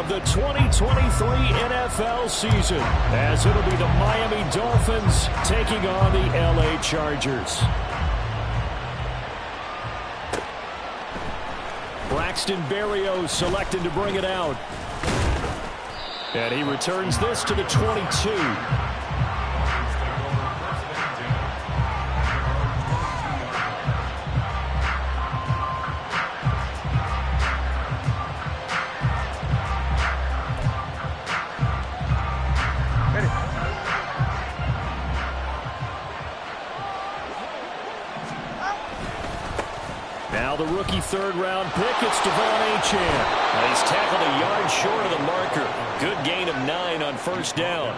of the 2023 NFL season, as it'll be the Miami Dolphins taking on the LA Chargers. Braxton Berrios selected to bring it out. And he returns this to the 22. Now the rookie third-round pick, it's Devon Achane. He's tackled a yard short of the marker. Good gain of 9 on first down.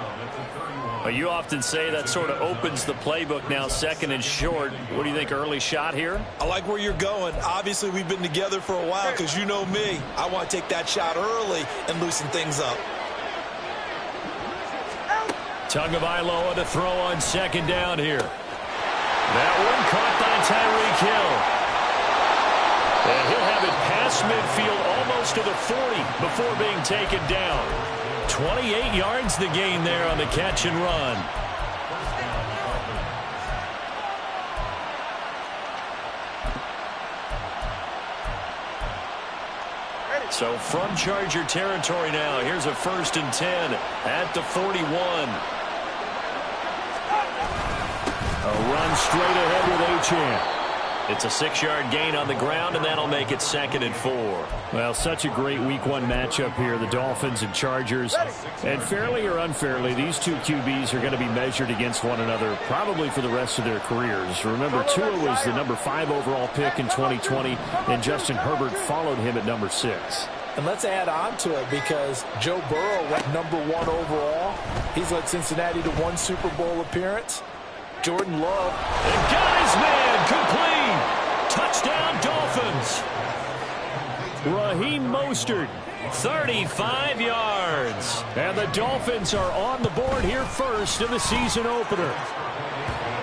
Well, you often say that sort of opens the playbook now, second and short. What do you think, early shot here? I like where you're going. Obviously, we've been together for a while because you know me. I want to take that shot early and loosen things up. Tagovailoa to throw on second down here. That one caught by Tyreek Hill. And he'll have it past midfield almost to the 40 before being taken down. 28 yards the gain there on the catch and run. So from Charger territory now, here's a 1st and 10 at the 41. A run straight ahead with Achane. It's a 6-yard gain on the ground, and that'll make it 2nd and 4. Well, such a great week 1 matchup here, the Dolphins and Chargers. And fairly or unfairly, these two QBs are going to be measured against one another probably for the rest of their careers. Remember, Tua was the number 5 overall pick in 2020, and Justin Herbert followed him at number 6. And let's add on to it because Joe Burrow went number 1 overall. He's led Cincinnati to 1 Super Bowl appearance. Jordan Love. And got his man complete. Touchdown Dolphins. Raheem Mostert. 35 yards. And the Dolphins are on the board here first in the season opener.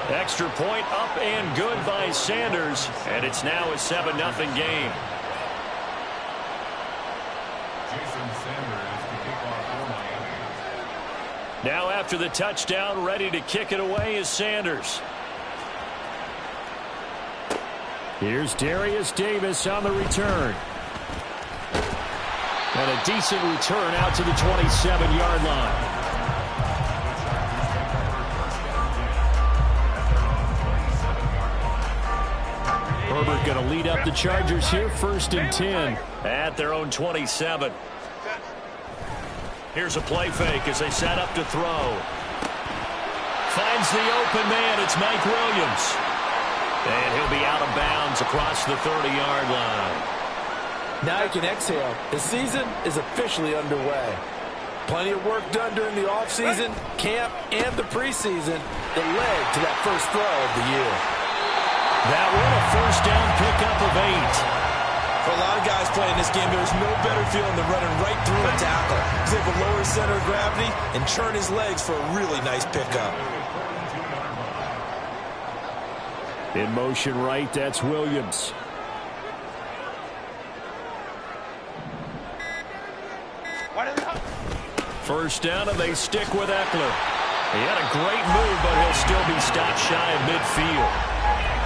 Extra point up and good by Sanders. And it's now a 7-0 game. Now after the touchdown, ready to kick it away is Sanders. Here's Darius Davis on the return. And a decent return out to the 27-yard line. Herbert going to lead up the Chargers here, 1st and 10 at their own 27. Here's a play fake as they set up to throw. Finds the open man. It's Mike Williams. And he'll be out of bounds across the 30-yard line. Now you can exhale. The season is officially underway. Plenty of work done during the offseason, camp, and the preseason that led to that first throw of the year. That one, a 1st down pickup of 8. For a lot of guys playing this game, there's no better feeling than running right through a tackle. He's able to lower his center of gravity and turn his legs for a really nice pickup. In motion right, that's Williams. First down, and they stick with Eckler. He had a great move, but he'll still be stopped shy of midfield.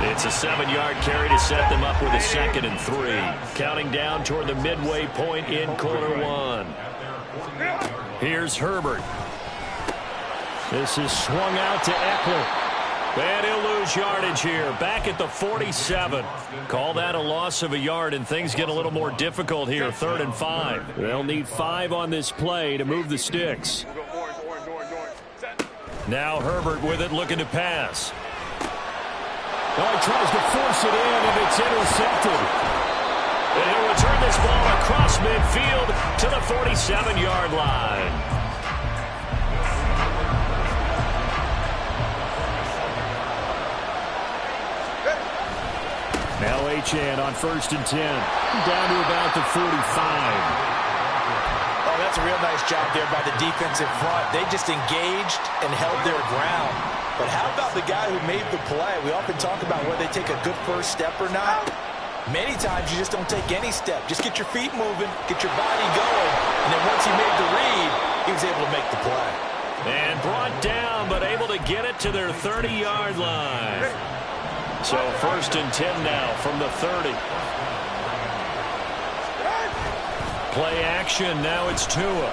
It's a 7-yard carry to set them up with a 2nd and 3. Counting down toward the midway point in quarter 1. Here's Herbert. This is swung out to Eckler. And he'll lose yardage here. Back at the 47. Call that a loss of a yard, and things get a little more difficult here. 3rd and 5. They'll need 5 on this play to move the sticks. Now Herbert with it, looking to pass. Oh, he tries to force it in, and it's intercepted. And he'll return this ball across midfield to the 47-yard line. Now Achane on 1st and 10. Down to about the 45. Oh, that's a real nice job there by the defensive front. They just engaged and held their ground. But how about the guy who made the play? We often talk about whether they take a good first step or not. Many times you just don't take any step. Just get your feet moving, get your body going, and then once he was able to make the play. And brought down, but able to get it to their 30-yard line. So 1st and 10 now from the 30. Play action. Now it's Tua.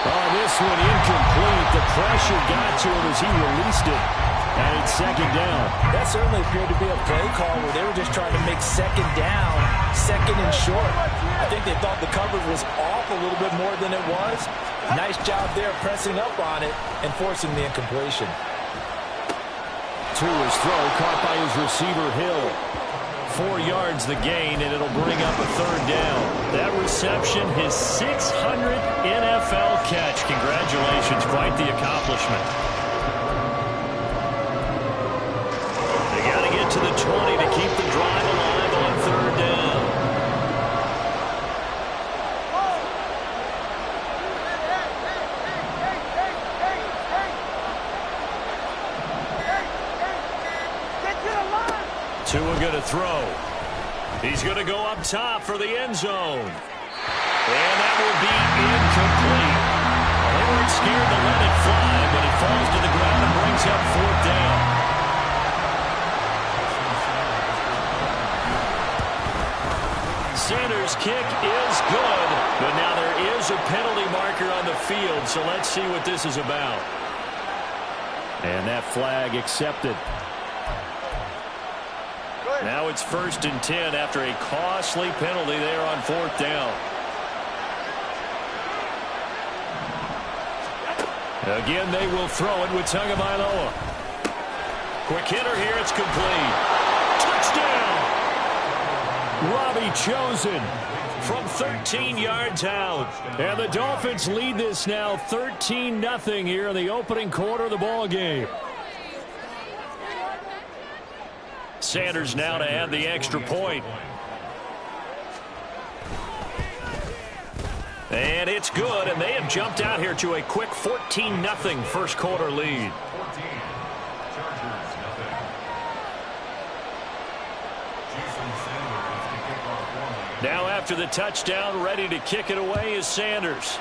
Oh, this one incomplete. The pressure got to him as he released it. And it's 2nd down. That certainly appeared to be a play call where they were just trying to make 2nd down, 2nd and short. I think they thought the coverage was off a little bit more than it was. Nice job there pressing up on it and forcing the incompletion. Tua's throw caught by his receiver Hill. 4 yards the gain, and it'll bring up a 3rd down. That reception, his 600th NFL catch. Congratulations, quite the accomplishment. They got to get to the 20 to keep the drive alive on 3rd down. Tua going to throw. He's going to go up top for the end zone. And that will be incomplete. They weren't scared to let it fly, but it falls to the ground and brings up 4th down. Sanders' kick is good, but now there is a penalty marker on the field, so let's see what this is about. And that flag accepted. Now it's 1st and 10 after a costly penalty there on 4th down. Again, they will throw it with Tagovailoa. Quick hitter here, it's complete. Touchdown! Robbie Chosen From 13 yards out. And the Dolphins lead this now 13-0 here in the opening quarter of the ball game. Sanders now to add the extra point. And it's good, and they have jumped out here to a quick 14-0 first quarter lead. Now after the touchdown, ready to kick it away is Sanders.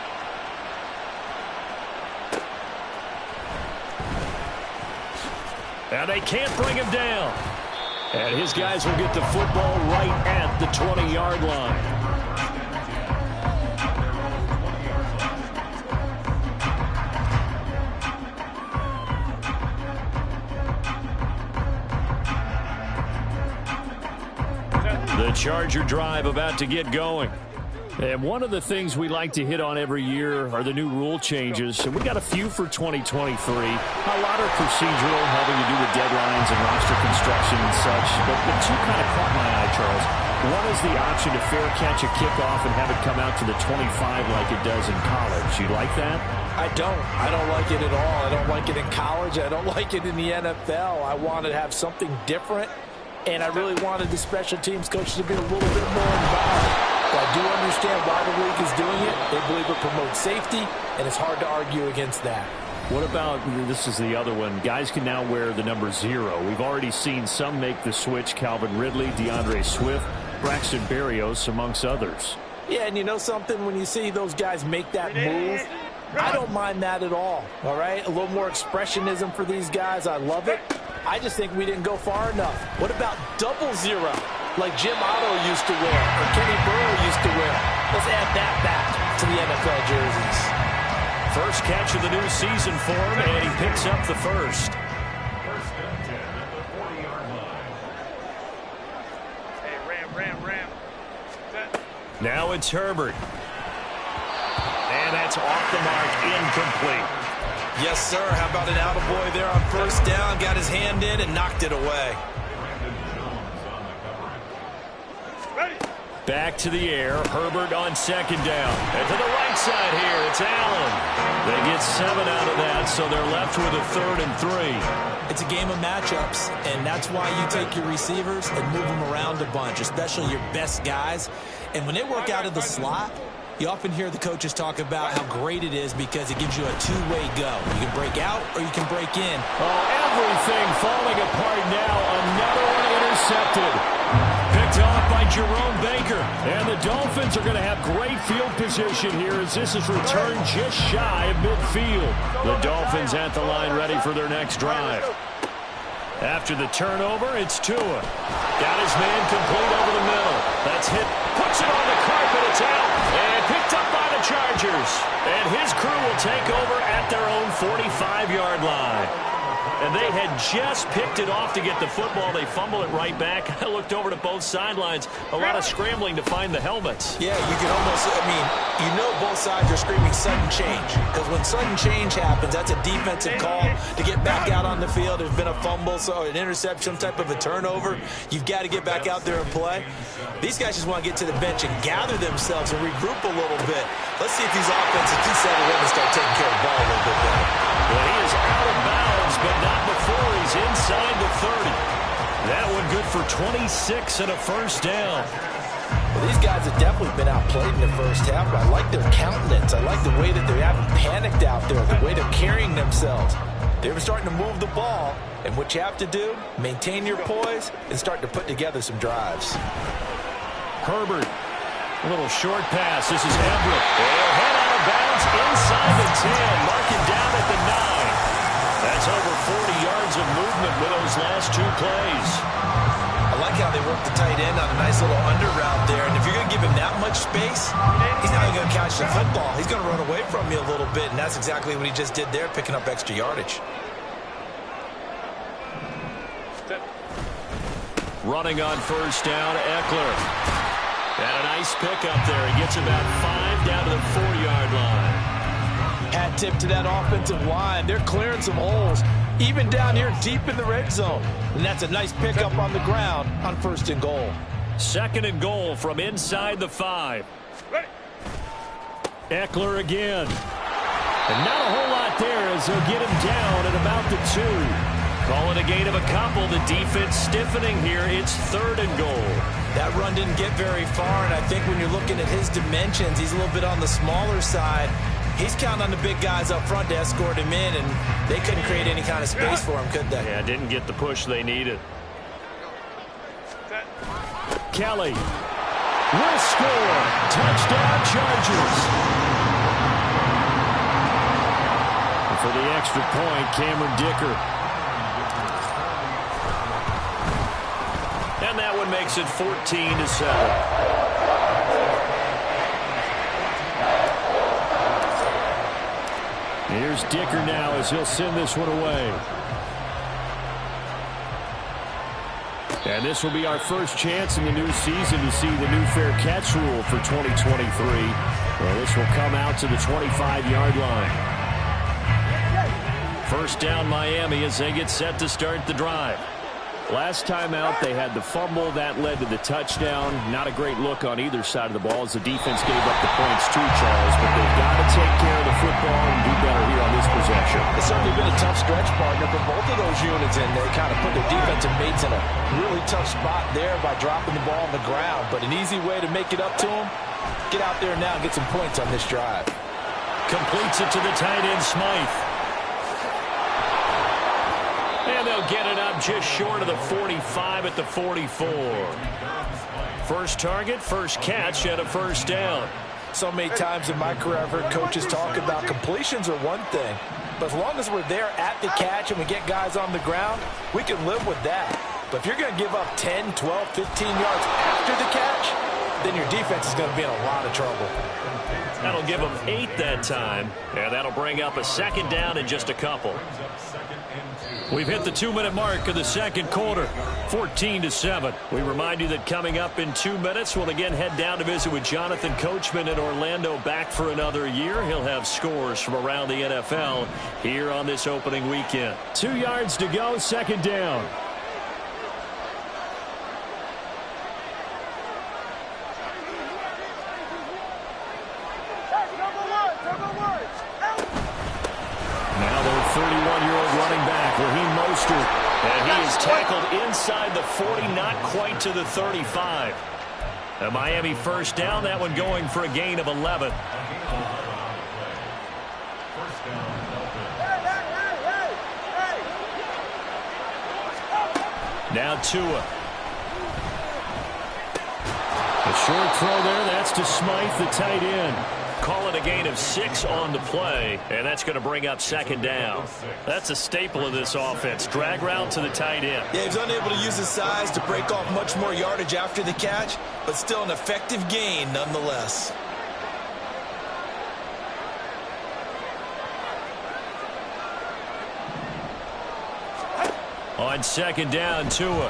And they can't bring him down. And his guys will get the football right at the 20-yard line. The Charger drive about to get going. And one of the things we like to hit on every year are the new rule changes. And we got a few for 2023. A lot are procedural, having to do with deadlines and roster construction and such. But the two kind of caught my eye, Charles. One is the option to fair catch a kickoff and have it come out to the 25 like it does in college. You like that? I don't. I don't like it at all. I don't like it in college. I don't like it in the NFL. I want to have something different. And I really wanted the special teams coaches to be a little bit more involved. But I do understand why the league is doing it. They believe it promotes safety, and it's hard to argue against that. What about, this is the other one, guys can now wear the number 0. We've already seen some make the switch, Calvin Ridley, DeAndre Swift, Braxton Berrios, amongst others. Yeah, and you know something? When you see those guys make that move, I don't mind that at all right? A little more expressionism for these guys. I love it. I just think we didn't go far enough. What about 00, like Jim Otto used to wear or Kenny Burrow used to wear? Let's add that back to the NFL jerseys. First catch of the new season for him, and he picks up the first. Now it's Herbert. And that's off the mark, incomplete. Yes, sir. How about an attaboy there on 1st down? Got his hand in and knocked it away. Back to the air. Herbert on 2nd down. And to the right side here, it's Allen. They get 7 out of that, so they're left with a 3rd and 3. It's a game of matchups, and that's why you take your receivers and move them around a bunch, especially your best guys. And when they work out of the slot, you often hear the coaches talk about how great it is because it gives you a two-way go. You can break out or you can break in. Oh, everything falling apart now. Another one intercepted. Pick picked off by Jerome Baker. And the Dolphins are going to have great field position here as this is returned just shy of midfield. The Dolphins at the line ready for their next drive. After the turnover, it's Tua. Got his man complete over the middle. That's hit. Puts it on the carpet. It's out. And picked up by the Chargers. And his crew will take over at their own 45-yard line. And they had just picked it off to get the football. They fumble it right back. I looked over to both sidelines. A lot of scrambling to find the helmets. Yeah, you can almost, you know both sides are screaming sudden change. Because when sudden change happens, that's a defensive call to get back out on the field. There's been a fumble, so an interception, some type of a turnover. You've got to get back out there and play. These guys just want to get to the bench and gather themselves and regroup a little bit. Let's see if these offenses can settle in and start taking care of the ball a little bit better. Well, he is out of bounds, but not before he's inside the 30. That one good for 26 and a first down. Well, these guys have definitely been outplayed in the first half, but I like their countenance. I like the way that they haven't panicked out there, the way they're carrying themselves. They were starting to move the ball, and what you have to do, maintain your poise and start to put together some drives. Herbert, a little short pass. This is Everett. They'll head out of bounds inside the 10. Mark it down at the 9. That's over 40 yards of movement with those last two plays. I like how they work the tight end on a nice little under route there. And if you're going to give him that much space, he's not even going to catch the football. He's going to run away from you a little bit, and that's exactly what he just did there, picking up extra yardage. Running on first down, Eckler. And a nice pickup there. He gets about 5 down to the 4-yard line. Hat tip to that offensive line. They're clearing some holes, even down here deep in the red zone. And that's a nice pickup on the ground on 1st and goal. 2nd and goal from inside the 5. Eckler again. And not a whole lot there as they'll get him down at about the 2. Call it a gain of a couple. The defense stiffening here. It's 3rd and goal. That run didn't get very far, and I think when you're looking at his dimensions, he's a little bit on the smaller side. He's counting on the big guys up front to escort him in, and they couldn't create any kind of space for him, could they? Yeah, didn't get the push they needed. Kelly will score. Touchdown, Chargers. And for the extra point, Cameron Dicker. And that one makes it 14-7. Here's Dicker now as he'll send this one away. And this will be our first chance in the new season to see the new fair catch rule for 2023. Well, this will come out to the 25-yard line. First down, Miami, as they get set to start the drive. Last time out, they had the fumble. That led to the touchdown. Not a great look on either side of the ball as the defense gave up the points too, Charles. But they've got to take care of the football and do better here on this possession. It's certainly been a tough stretch, partner, for both of those units, and they kind of put their defensive mates in a really tough spot there by dropping the ball on the ground. But an easy way to make it up to them, get out there now and get some points on this drive. Completes it to the tight end, Smythe. And they'll get it up just short of the 45 at the 44. First target, first catch, and a first down. So many times in my career I've heard coaches talk about completions are one thing, but as long as we're there at the catch and we get guys on the ground, we can live with that. But if you're going to give up 10, 12, 15 yards after the catch, then your defense is going to be in a lot of trouble. That'll give them 8 that time, and that'll bring up a 2nd down in just a couple. We've hit the 2-minute mark of the second quarter, 14-7. We remind you that coming up in 2 minutes, we'll again head down to visit with Jonathan Coachman in Orlando, back for another year. He'll have scores from around the NFL here on this opening weekend. 2 yards to go, 2nd down. Now their 31-year-old running back, Raheem Mostert. And he is tackled inside the 40, not quite to the 35. A Miami first down, that one going for a gain of 11. Now Tua. A short throw there. That's to Smythe, the tight end. Call it a gain of 6 on the play, and that's going to bring up second down. That's a staple of this offense. Drag route to the tight end. Yeah, he's unable to use his size to break off much more yardage after the catch, but still an effective gain nonetheless. On second down, Tua.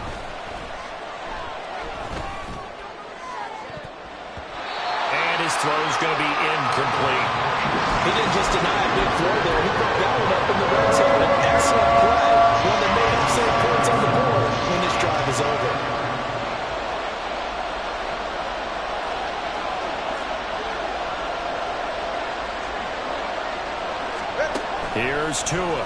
His throw's going to be incomplete. He didn't just deny a big throw there. He broke that one up in the red zone. An excellent play. One that made excellent points on the board when this drive is over. Here's Tua.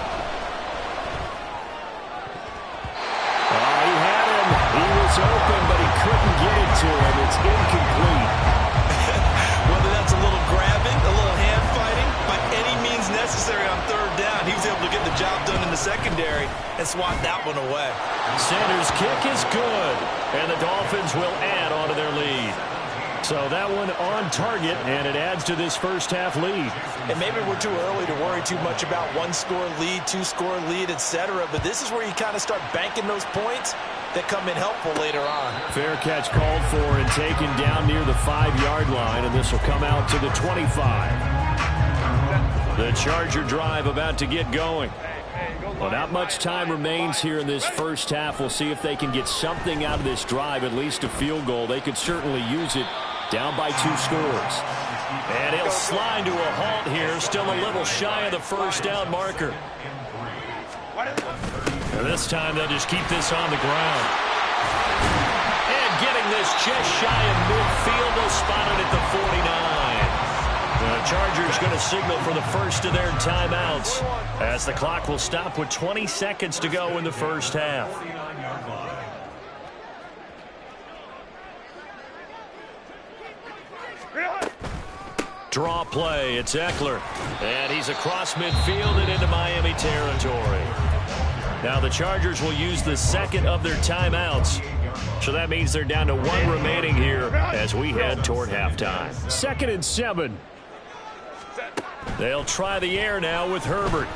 Oh, he had him. He was open, but he couldn't get it to him. It's incomplete. Whether that's a little grabbing, a little hand fighting, by any means necessary on third down, he was able to get the job done in the secondary and swat that one away. Sanders' kick is good, and the Dolphins will add on to their lead. So that one on target, and it adds to this first half lead. And maybe we're too early to worry too much about one-score lead, two-score lead, etc. But this is where you kind of start banking those points that come in helpful later on. Fair catch called for and taken down near the 5-yard line, and this will come out to the 25. The Charger drive about to get going. Well, not much time remains here in this first half. We'll see if they can get something out of this drive, at least a field goal. They could certainly use it, down by 2 scores. And he'll slide to a halt here, still a little shy of the first down marker. And this time they'll just keep this on the ground. And getting this just shy of midfield, they'll spot it at the 49. The Chargers going to signal for the first of their timeouts as the clock will stop with 20 seconds to go in the first half. Draw play, it's Eckler. And he's across midfield and into Miami territory. Now the Chargers will use the second of their timeouts. So that means they're down to 1 remaining here as we head toward halftime. 2nd and 7. They'll try the air now with Herbert.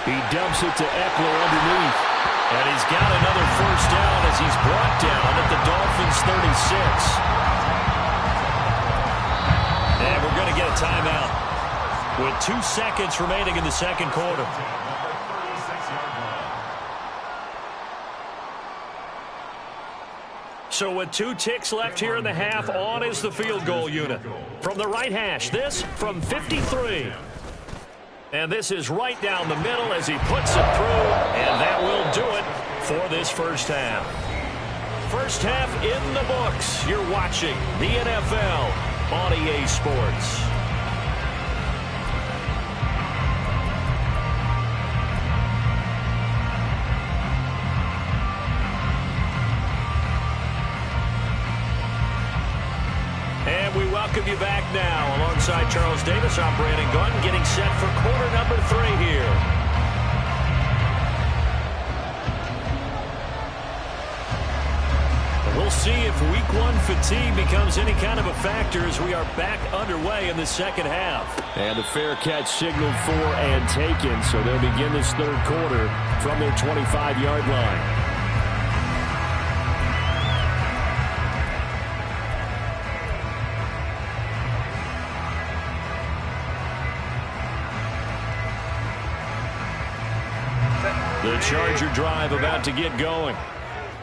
He dumps it to Eckler underneath. And he's got another first down as he's brought down at the Dolphins' 36. And we're going to get a timeout with 2 seconds remaining in the second quarter. So with 2 ticks left here in the half, on is the field goal unit. From the right hash, this from 53. And this is right down the middle as he puts it through, and that will do it for this first half. First half in the books. You're watching the NFL on EA Sports. And we welcome you back now. Alongside Charles Davis, I'm Brandon Gunn, getting set for quarter number 3 here. We'll see if week 1 fatigue becomes any kind of a factor as we are back underway in the second half. And the fair catch signaled for and taken, so they'll begin this third quarter from their 25-yard line. The Charger drive about to get going.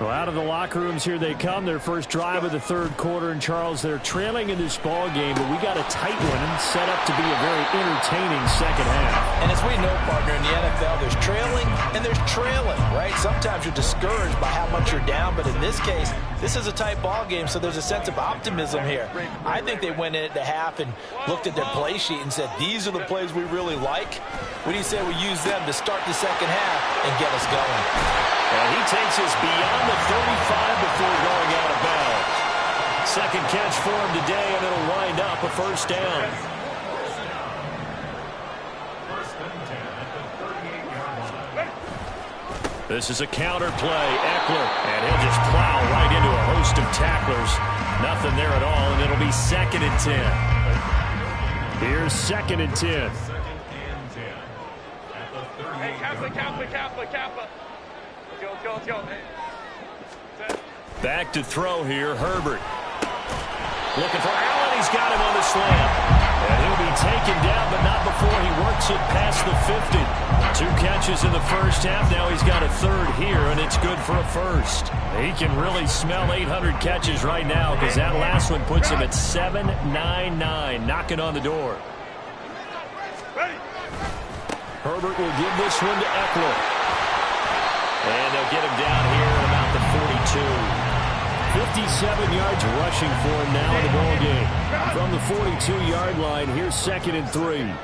Well, out of the locker rooms here they come. Their first drive of the third quarter. And, Charles, they're trailing in this ball game, but we got a tight one set up to be a very entertaining second half. And as we know, partner, in the NFL, there's trailing and there's trailing, right? Sometimes you're discouraged by how much you're down, but in this case, this is a tight ball game, so there's a sense of optimism here. I think they went in at the half and looked at their play sheet and said, these are the plays we really like. What do you say we use them to start the second half and get us going? And he takes us beyond the 35 before going out of bounds. Second catch for him today, and it'll wind up a first down. This is a counter play. Eckler, and he'll just plow right into a host of tacklers. Nothing there at all, and it'll be 2nd and 10. Here's 2nd and 10. Hey, Kappa. Let's go. Back to throw here, Herbert. Looking for Allen. He's got him on the slam. And he'll be taken down, but not before he works it past the 50. 2 catches in the first half. Now he's got a 3rd here, and it's good for a 1st. He can really smell 800 catches right now because that last one puts him at 799, knocking on the door. Herbert will give this one to Eckler. And they'll get him down here at about the 42. 57 yards rushing for him now in the ball game. From the 42-yard line, here's 2nd and 3.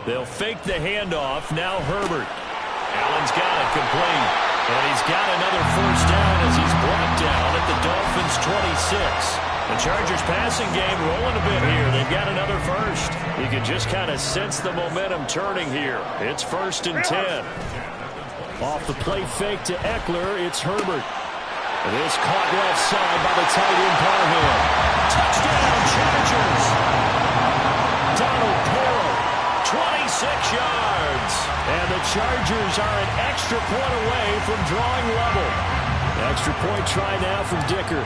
They'll fake the handoff. Now Herbert. Allen's got it complete. And he's got another 1st down as he's brought down at the Dolphins' 26. The Chargers passing game rolling a bit here. They've got another 1st. You can just kind of sense the momentum turning here. It's 1st and 10. Off the play fake to Eckler, it's Herbert. It is caught left side by the tight end Parham. Touchdown, Chargers! Donald Pearl, 26 yards. And the Chargers are an extra point away from drawing level. Extra point try now from Dicker.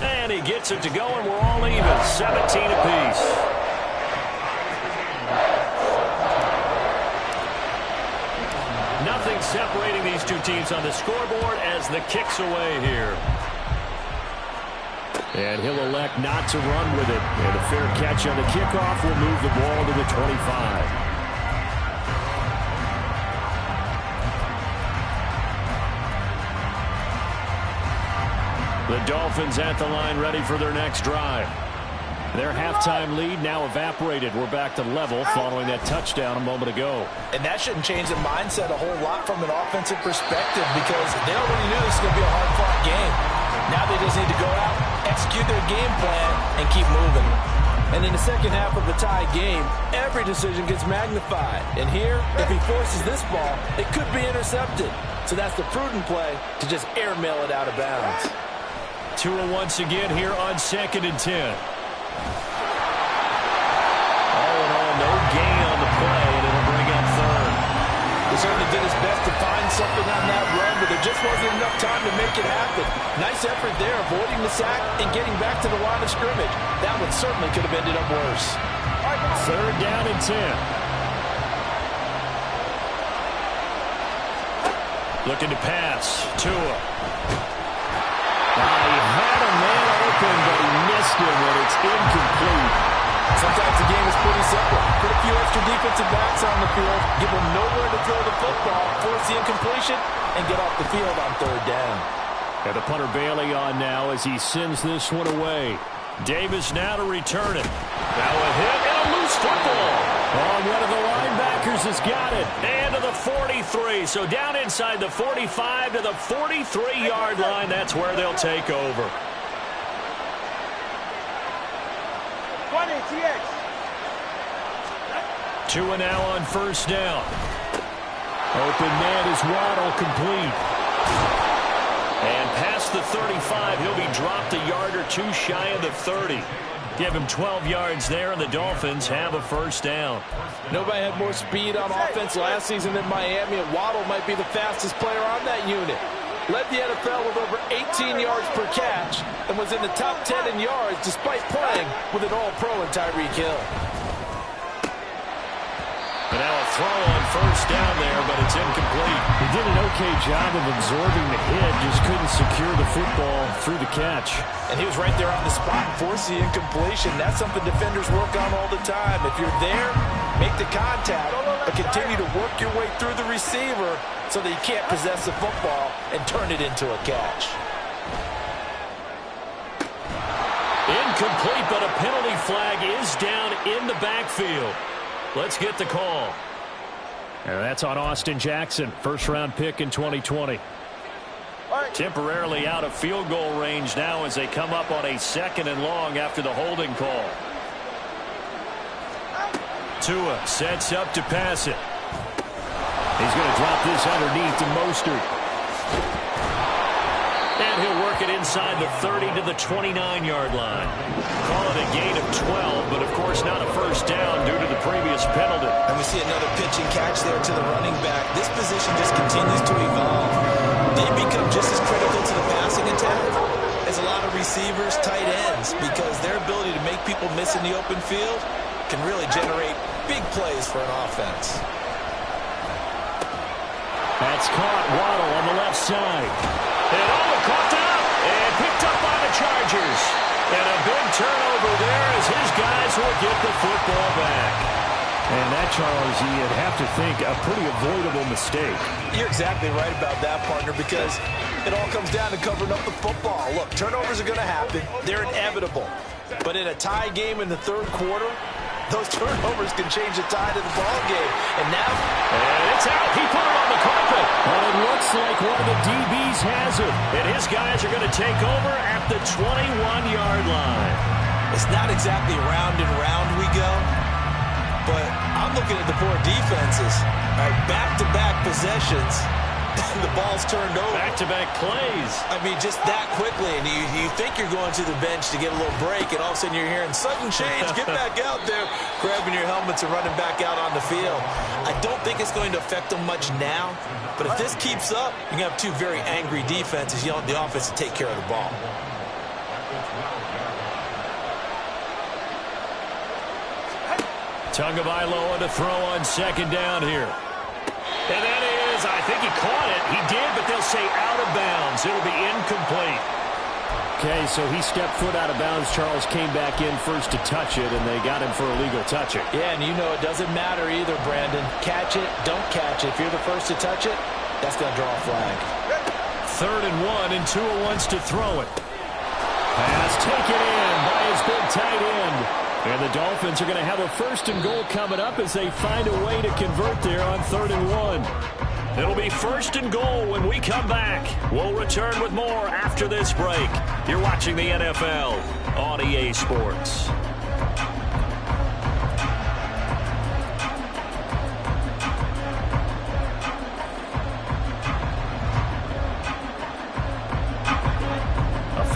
And he gets it to go, and we're all even, 17 apiece. Nothing separating these two teams on the scoreboard as the kick's away here. And he'll elect not to run with it. And a fair catch on the kickoff will move the ball to the 25. The Dolphins at the line ready for their next drive. Their halftime lead now evaporated. We're back to level following that touchdown a moment ago. And that shouldn't change the mindset a whole lot from an offensive perspective because they already knew this was going to be a hard-fought game. Now they just need to go out, execute their game plan, and keep moving. And in the second half of a tie game, every decision gets magnified. And here, if he forces this ball, it could be intercepted. So that's the prudent play to just airmail it out of bounds. Tua once again here on 2nd and 10. No gain on the play, and it'll bring up 3rd. He certainly did his best to find something on that run, but there just wasn't enough time to make it happen. Nice effort there, avoiding the sack and getting back to the line of scrimmage. That one certainly could have ended up worse. 3rd down and 10. Looking to pass. Tua. He had a man open, but he missed him, and it's incomplete. Sometimes the game is pretty simple. Put a few extra defensive backs on the field, give them nowhere to throw the football, force the incompletion, and get off the field on 3rd down. And the punter Bailey on now as he sends this one away. Davis now to return it. Now a hit and a loose football. Oh, one of the linebackers has got it. And to the 43. So down inside the 45 to the 43-yard line. That's where they'll take over. Tua now on 1st down. Open man is Waddle, complete. And past the 35, he'll be dropped a yard or 2 shy of the 30. Give him 12 yards there, and the Dolphins have a 1st down. Nobody had more speed on offense last season than Miami, and Waddle might be the fastest player on that unit. Led the NFL with over 18 yards per catch and was in the top 10 in yards despite playing with an all-pro in Tyreek Hill. And now a throw on 1st down there, but it's incomplete. He did an okay job of absorbing the hit, just couldn't secure the football through the catch. And he was right there on the spot and forced the incompletion. That's something defenders work on all the time. If you're there, make the contact, but continue to work your way through the receiver so that you can't possess the football and turn it into a catch. Incomplete, but a penalty flag is down in the backfield. Let's get the call. And that's on Austin Jackson, 1st-round pick in 2020. Temporarily out of field goal range now as they come up on a 2nd and long after the holding call. Tua sets up to pass it. He's going to drop this underneath to Mostert. And he'll work it inside the 30 to the 29-yard line. Call it a gain of 12, but of course not a first down due to the previous penalty. And we see another pitch and catch there to the running back. This position just continues to evolve. They become just as critical to the passing attack as a lot of receivers, tight ends, because their ability to make people miss in the open field can really generate big plays for an offense. That's caught. Waddle on the left side. And caught up and picked up by the Chargers. And a big turnover there as his guys will get the football back. And that, Charles, you'd have to think a pretty avoidable mistake. You're exactly right about that, partner, because it all comes down to covering up the football. Look, turnovers are going to happen. They're inevitable. But in a tie game in the third quarter, those turnovers can change the tide of the ball game. And now... And it's out. He put it on the carpet. Well, it looks like one of the DBs has it. And his guys are going to take over at the 21-yard line. It's not exactly round and round we go, but I'm looking at the poor defenses. All right, back-to-back possessions. The ball's turned over. Back-to-back plays. I mean, just that quickly, and you think you're going to the bench to get a little break, and all of a sudden you're hearing sudden change, get back out there, grabbing your helmets and running back out on the field. I don't think it's going to affect them much now, but if this keeps up, you're going to have two very angry defenses. You want the offense to take care of the ball. Tagovailoa to throw on second down here. And that is, I think he caught it. He did, but they'll say out of bounds. It'll be incomplete. Okay, so he stepped foot out of bounds. Charles came back in first to touch it, and they got him for a legal touch it. Yeah, and you know it doesn't matter either, Brandon. Catch it, don't catch it. If you're the first to touch it, that's going to draw a flag. 3rd and 1, and Tua wants to throw it. Pass taken in by his big tight end. And the Dolphins are going to have a 1st and goal coming up as they find a way to convert there on 3rd and 1. It'll be 1st and goal when we come back. We'll return with more after this break. You're watching the NFL on EA Sports.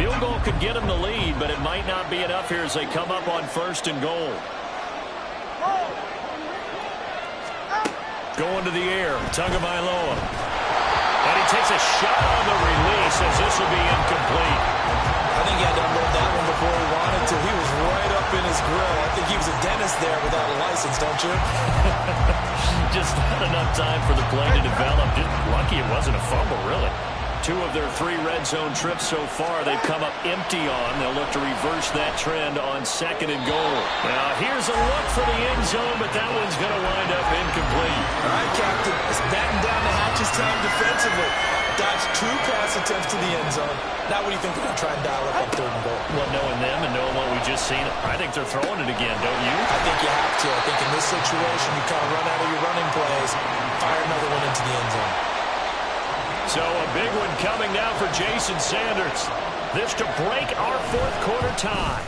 Field goal could get them the lead, but it might not be enough here as they come up on 1st and goal. Going to the air, Tagovailoa. And he takes a shot on the release as this will be incomplete. I think he had to unload that one before he wanted to. He was right up in his grill. I think he was a dentist there without a license, don't you? Just not enough time for the play to develop. Just lucky it wasn't a fumble, really. 2 of their 3 red zone trips so far they've come up empty on. They'll look to reverse that trend on 2nd and goal. Now here's a look for the end zone, but that one's going to wind up incomplete. All right, Captain. It's batten down the hatches time defensively. Dodged 2 pass attempts to the end zone. Now what do you think they're going to try and dial up on 3rd and goal? Well, knowing them and knowing what we just seen, I think they're throwing it again, don't you? I think you have to. I think in this situation you kind of run out of your running plays, fire another one into the end zone. So a big one coming now for Jason Sanders. This to break our 4th quarter tie.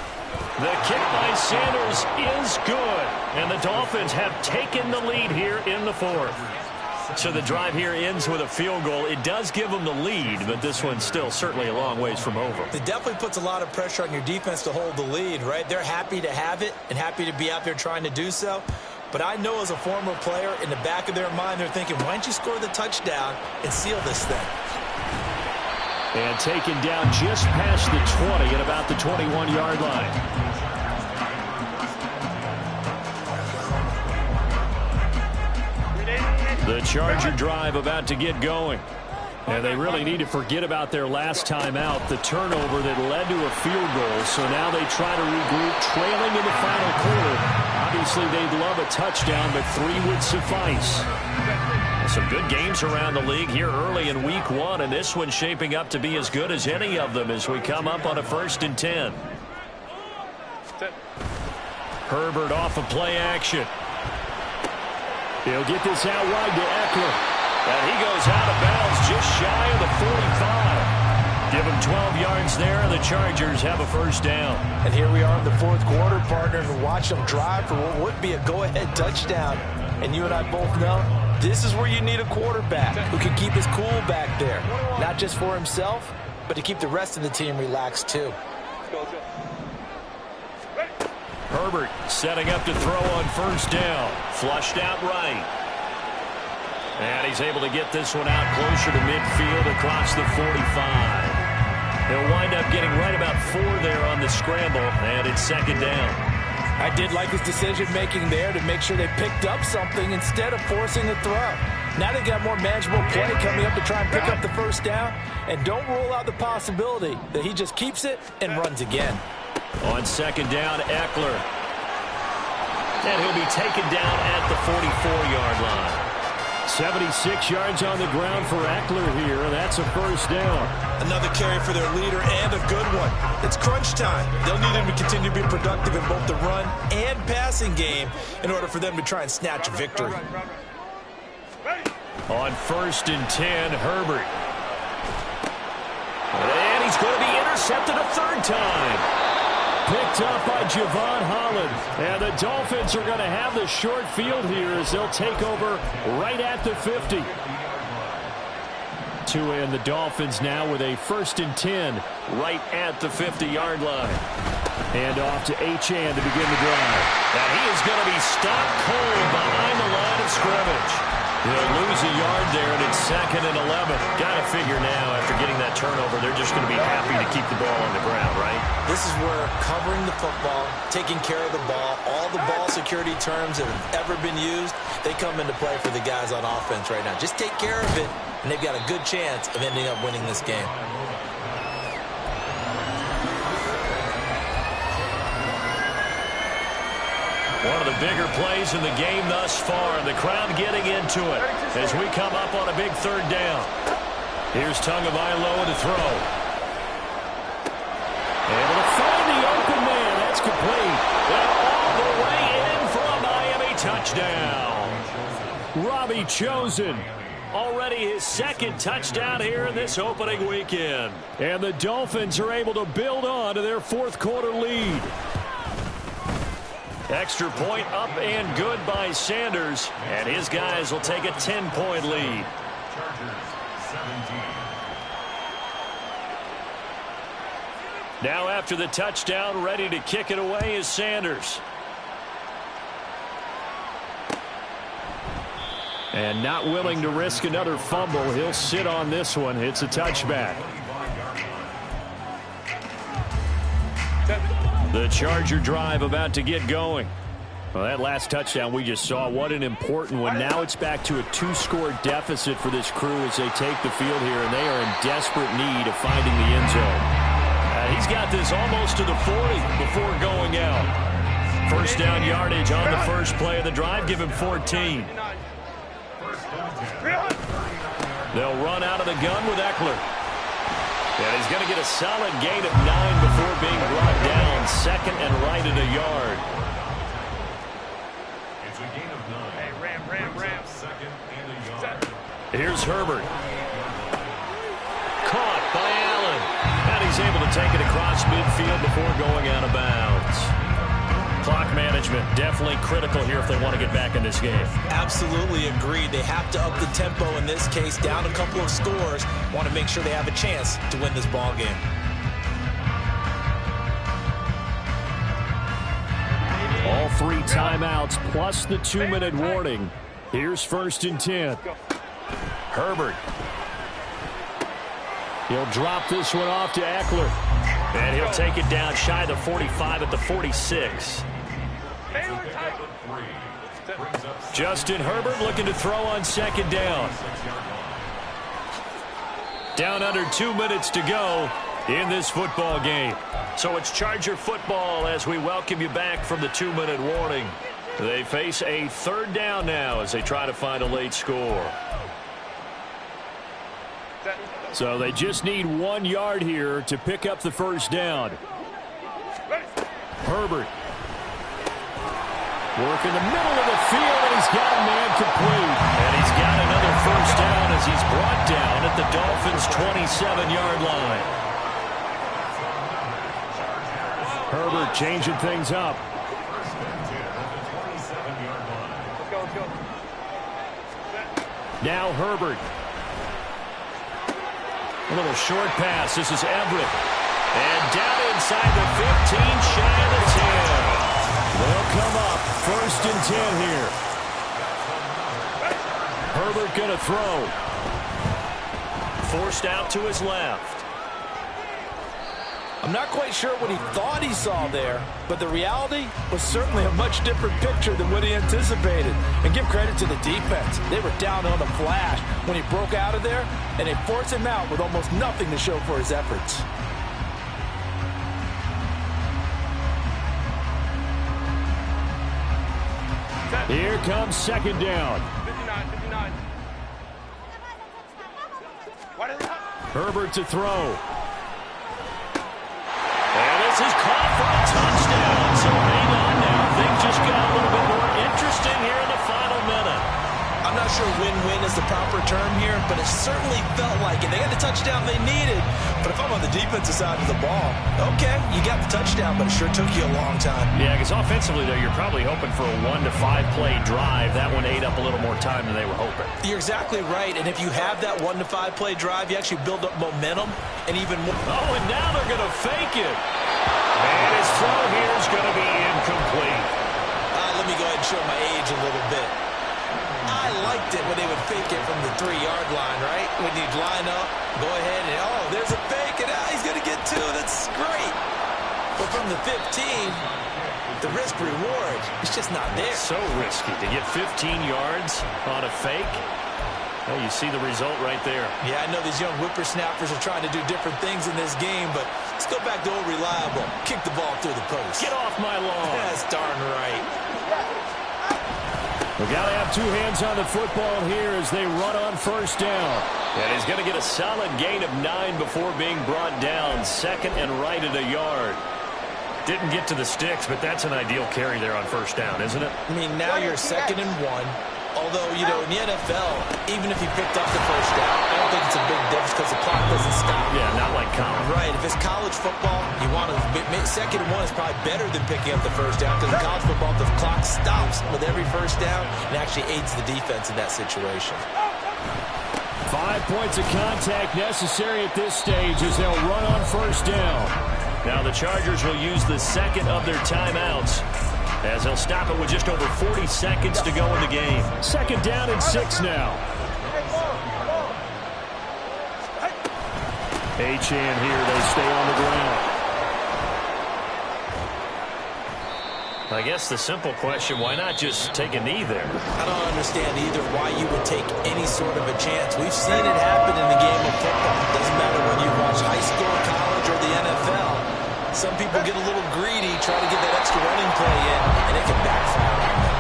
The kick by Sanders is good. And the Dolphins have taken the lead here in the 4th. So the drive here ends with a field goal. It does give them the lead, but this one's still certainly a long ways from over. It definitely puts a lot of pressure on your defense to hold the lead, right? They're happy to have it and happy to be out there trying to do so. But I know as a former player, in the back of their mind, they're thinking, why don't you score the touchdown and seal this thing? And taken down just past the 20 at about the 21-yard line. The Charger drive about to get going. And they really need to forget about their last time out, the turnover that led to a field goal. So now they try to regroup, trailing in the final quarter. Obviously, they'd love a touchdown, but 3 would suffice. Some good games around the league here early in week 1, and this one's shaping up to be as good as any of them as we come up on a 1st and 10. Herbert off of play action. He'll get this out wide to Eckler. And he goes out of bounds just shy of the 45. Give him 12 yards there. The Chargers have a first down. And here we are in the fourth quarter, partner, and watch them drive for what would be a go-ahead touchdown. And you and I both know this is where you need a quarterback who can keep his cool back there. Not just for himself, but to keep the rest of the team relaxed too. Herbert setting up to throw on first down. Flushed out right. And he's able to get this one out closer to midfield across the 45. He'll wind up getting right about 4 there on the scramble, and it's second down. I did like his decision-making there to make sure they picked up something instead of forcing a throw. Now they got more manageable play coming up to try and pick up the first down, and don't rule out the possibility that he just keeps it and runs again. On second down, Eckler. And he'll be taken down at the 44-yard line. 76 yards on the ground for Eckler here. That's a first down. Another carry for their leader and a good one. It's crunch time. They'll need him to continue to be productive in both the run and passing game in order for them to try and snatch a victory. On first and 10, Herbert. And he's going to be intercepted a third time. Picked up by Javon Holland. And the Dolphins are going to have the short field here as they'll take over right at the 50. Tua and the Dolphins now with a first and 10 right at the 50-yard line. And off to Achane to begin the drive. And he is going to be stopped cold behind the line of scrimmage. He'll lose a yard there, and it's second and 11. Got to figure now, after getting that turnover, they're just going to be happy to keep the ball on the ground, right? This is where covering the football, taking care of the ball, all the ball security terms that have ever been used, they come into play for the guys on offense right now. Just take care of it, and they've got a good chance of ending up winning this game. One of the bigger plays in the game thus far, and the crowd getting into it as we come up on a big third down. Here's Tagovailoa to throw. Able to find the open man. That's complete. And all the way in for a Miami touchdown. Robbie Chosen. Already his second touchdown here in this opening weekend. And the Dolphins are able to build on to their fourth quarter lead. Extra point up and good by Sanders. And his guys will take a 10-point lead. Now after the touchdown, ready to kick it away is Sanders. And not willing to risk another fumble. He'll sit on this one. It's a touchback. The Charger drive about to get going. Well, that last touchdown we just saw, what an important one. Now it's back to a 2-score deficit for this crew as they take the field here, and they are in desperate need of finding the end zone. He's got this almost to the 40 before going out. First down yardage on the first play of the drive. Give him 14. They'll run out of the gun with Eckler. And he's going to get a solid gain of 9 before being brought down. Second and right at a yard. It's a gain of 9. Hey, Ram. Second and a yard. Here's Herbert. Caught by Allen. And he's able to take it across midfield before going out of bounds. Clock management definitely critical here if they want to get back in this game. Absolutely agreed. They have to up the tempo in this case, down a couple of scores. Want to make sure they have a chance to win this ball game. All 3 timeouts plus the 2-minute warning. Here's first and 10. Herbert. He'll drop this one off to Eckler. And he'll take it down shy of the 45 at the 46. Justin Herbert looking to throw on second down. Down under 2 minutes to go in this football game. So it's Charger football as we welcome you back from the 2-minute warning. They face a third down now as they try to find a late score. So they just need 1 yard here to pick up the first down. Herbert. Work in the middle of the field, and he's got a man complete. And he's got another first down as he's brought down at the Dolphins' 27-yard line. Herbert changing things up. Now Herbert. A little short pass. This is Everett. And down inside the 15, shy of the 10. They'll come up. 1st and 10 here. Herbert going to throw. Forced out to his left. I'm not quite sure what he thought he saw there, but the reality was certainly a much different picture than what he anticipated. And give credit to the defense. They were down on the flash when he broke out of there, and they forced him out with almost nothing to show for his efforts. Here comes 2nd down. 59. Herbert to throw. And this is caught for a touchdown. So hang on now. Things just got a little bit more interesting here in the final minute. I'm not sure win-win is the proper term here, but it certainly felt like it. They got the touchdown they needed. But if I'm on the defensive side of the ball, okay, you got the touchdown, but it sure took you a long time. Yeah, because offensively, though, you're probably hoping for a 1 to 5 play drive. That one ate up a little more time than they were hoping. You're exactly right. And if you have that 1 to 5 play drive, you actually build up momentum and even more. Oh, and now they're going to fake it. And his throw here is going to be incomplete. Let me go ahead and show my age a little bit. I liked it when they would fake it from the 3-yard line, right? When you'd line up, go ahead and, oh, there's a fake, and he's going to get 2. That's great. But from the 15, the risk-reward is just not there. So risky to get 15 yards on a fake. Well, you see the result right there. Yeah, I know these young whippersnappers are trying to do different things in this game, but let's go back to old reliable. Kick the ball through the post. Get off my lawn. That's darn right. We got to have 2 hands on the football here as they run on 1st down. And he's going to get a solid gain of 9 before being brought down. 2nd and right at a yard. Didn't get to the sticks, but that's an ideal carry there on 1st down, isn't it? I mean, now you're 2nd and 1. Although, you know, in the NFL, even if you picked up the 1st down, I don't think it's a big difference because the clock doesn't stop. Yeah, not like college. Right. If it's college football, you want to 2nd and 1 is probably better than picking up the 1st down because in college football, the clock stops with every 1st down and actually aids the defense in that situation. 5 points of contact necessary at this stage as they'll run on 1st down. Now the Chargers will use the 2nd of their timeouts as they'll stop it with just over 40 seconds to go in the game. 2nd down and 6 now. Achane here. They stay on the ground. I guess the simple question, why not just take a knee there? I don't understand either why you would take any sort of a chance. We've seen it happen in the game of football. It doesn't matter whether you watch high school, college, or the NFL. Some people get a little greedy, try to get that extra running play in, and it can backfire on them.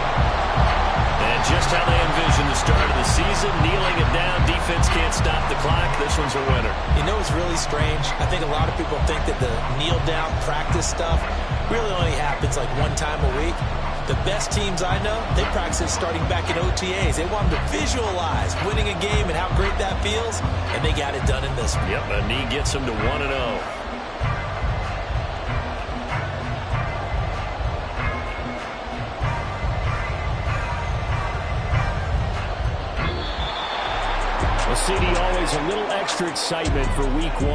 And just how they envision the start of the season, kneeling it down, defense can't stop the clock. This one's a winner. You know what's really strange? I think a lot of people think that the kneel-down practice stuff really only happens like 1 time a week. The best teams I know, they practice starting back in OTAs. They want them to visualize winning a game and how great that feels, and they got it done in this one. Yep, a knee gets them to 1-0. Well, CD, always a little extra excitement for week 1.